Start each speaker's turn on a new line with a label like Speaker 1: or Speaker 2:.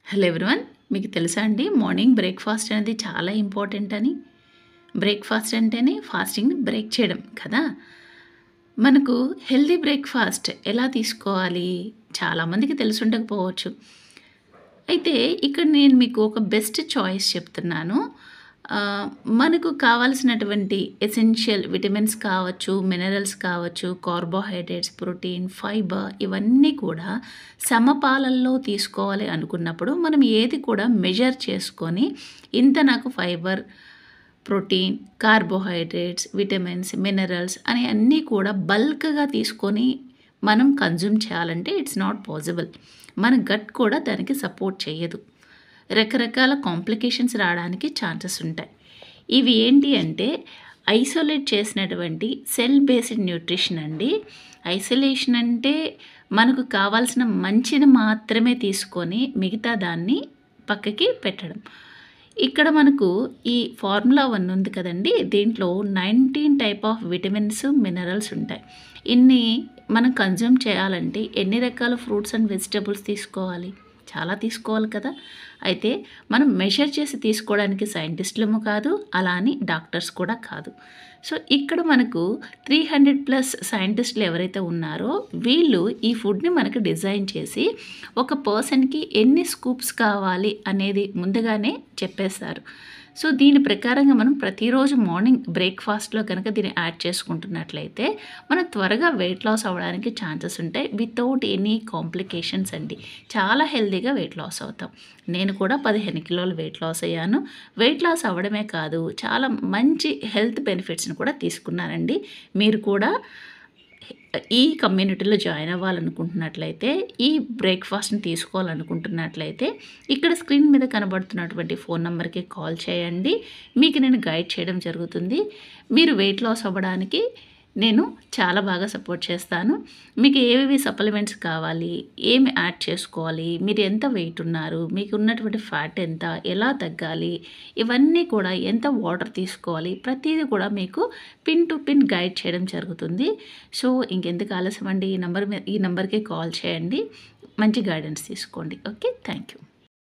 Speaker 1: Hello everyone, మీకు తెలుసా అండి మార్నింగ్ బ్రేక్‌ఫాస్ట్ అనేది చాలా ఇంపార్టెంట్ అని. బ్రేక్‌ఫాస్ట్ అంటేనే ఫాస్టింగ్‌ని బ్రేక్ చేయడం కదా! మనకు హెల్తీ బ్రేక్‌ఫాస్ట్ ఎలా తీసుకోవాలి? చాలామందికి తెలిసుండకపోవచ్చు. అయితే ఇక్కడ నేను మీకు ఒక బెస్ట్ చాయిస్ చెప్తున్నాను. మనకు కావాల్సినటువంటి ఎసెన్షియల్ విటమిన్స్ కావచ్చు, మినరల్స్ కావచ్చు, కార్బోహైడ్రేట్స్, ప్రోటీన్, ఫైబర్ ఇవన్నీ కూడా సమపాలల్లో తీసుకోవాలి అనుకున్నప్పుడు మనం ఏది కూడా మెజర్ చేసుకొని ఇంత నాకు fibre, protein, carbohydrates, vitamins, minerals అని అన్నీ కూడా బల్క్‌గా తీసుకొని మనం కన్జ్యూమ్ చేయాలంటే ఇట్స్ నాట్ పాసిబుల్. మన గట్ కూడా దానికి సపోర్ట్ చేయదు. రకరకాల కాంప్లికేషన్స్ రావడానికి ఛాన్సెస్ ఉంటాయి. ఇవి ఏంటి అంటే ఐసోలేట్ చేసినటువంటి సెల్ బేస్డ్ న్యూట్రిషన్ అండి. ఐసోలేషన్ అంటే మనకు కావాల్సిన మంచిని మాత్రమే తీసుకొని మిగతా దాన్ని పక్కకి పెట్టడం. ఇక్కడ మనకు ఈ ఫార్ములా 1 ఉంది కదండీ! దీంట్లో 19 టైప్ ఆఫ్ విటమిన్స్, మినరల్స్ ఉంటాయి. ఇన్ని మనం కన్జ్యూమ్ చేయాలంటే ఎన్ని రకాల ఫ్రూట్స్ అండ్ వెజిటబుల్స్ తీసుకోవాలి? చాలా తీసుకోవాలి కదా! అయితే మనం మెజర్ చేసి తీసుకోవడానికి సైంటిస్టులము కాదు, అలా అని డాక్టర్స్ కూడా కాదు. సో, ఇక్కడ మనకు 300+ సైంటిస్టులు ఎవరైతే ఉన్నారో వీళ్ళు ఈ ఫుడ్‌ని మనకు డిజైన్ చేసి ఒక పర్సన్‌కి ఎన్ని స్కూప్స్ కావాలి అనేది ముందుగానే చెప్పేస్తారు. సో, దీని ప్రకారంగా మనం ప్రతిరోజు మార్నింగ్ బ్రేక్‌ఫాస్ట్‌లో గనక దీన్ని యాడ్ చేసుకుంటున్నట్లయితే మనం త్వరగా వెయిట్ లాస్ అవ్వడానికి ఛాన్సెస్ ఉంటాయి. వితౌట్ ఎనీ కాంప్లికేషన్స్ అండి. చాలా హెల్తీగా వెయిట్ లాస్ అవుతాం. నేను కూడా 15 కిలోలు వెయిట్ లాస్ అయ్యాను. వెయిట్ లాస్ అవ్వడమే కాదు, చాలా మంచి హెల్త్ బెనిఫిట్స్‌ని కూడా తీసుకున్నానండి. మీరు కూడా ఈ కమ్యూనిటీలో జాయిన్ అవ్వాలనుకుంటున్నట్లయితే, ఈ బ్రేక్‌ఫాస్ట్‌ని తీసుకోవాలనుకుంటున్నట్లయితే, ఇక్కడ స్క్రీన్ మీద కనబడుతున్నటువంటి ఫోన్ నంబర్‌కి కాల్ చేయండి. మీకు నేను గైడ్ చేయడం జరుగుతుంది. మీరు వెయిట్ లాస్ అవ్వడానికి నేను చాలా బాగా సపోర్ట్ చేస్తాను. మీకు ఏవేవి సప్లిమెంట్స్ కావాలి? ఏమి యాడ్ చేసుకోవాలి? మీరు ఎంత వెయిట్ ఉన్నారు? మీకు ఉన్నటువంటి ఫ్యాట్ ఎంత? ఎలా తగ్గాలి? ఇవన్నీ కూడా ఎంత వాటర్ తీసుకోవాలి? ప్రతీది కూడా మీకు పిన్ టు పిన్ గైడ్ చేయడం జరుగుతుంది. సో, ఇంకెందుకు ఆలస్యం అండి, ఈ నంబర్‌కి కాల్ చేయండి. మంచి గైడెన్స్ తీసుకోండి. ఓకే. Thank you.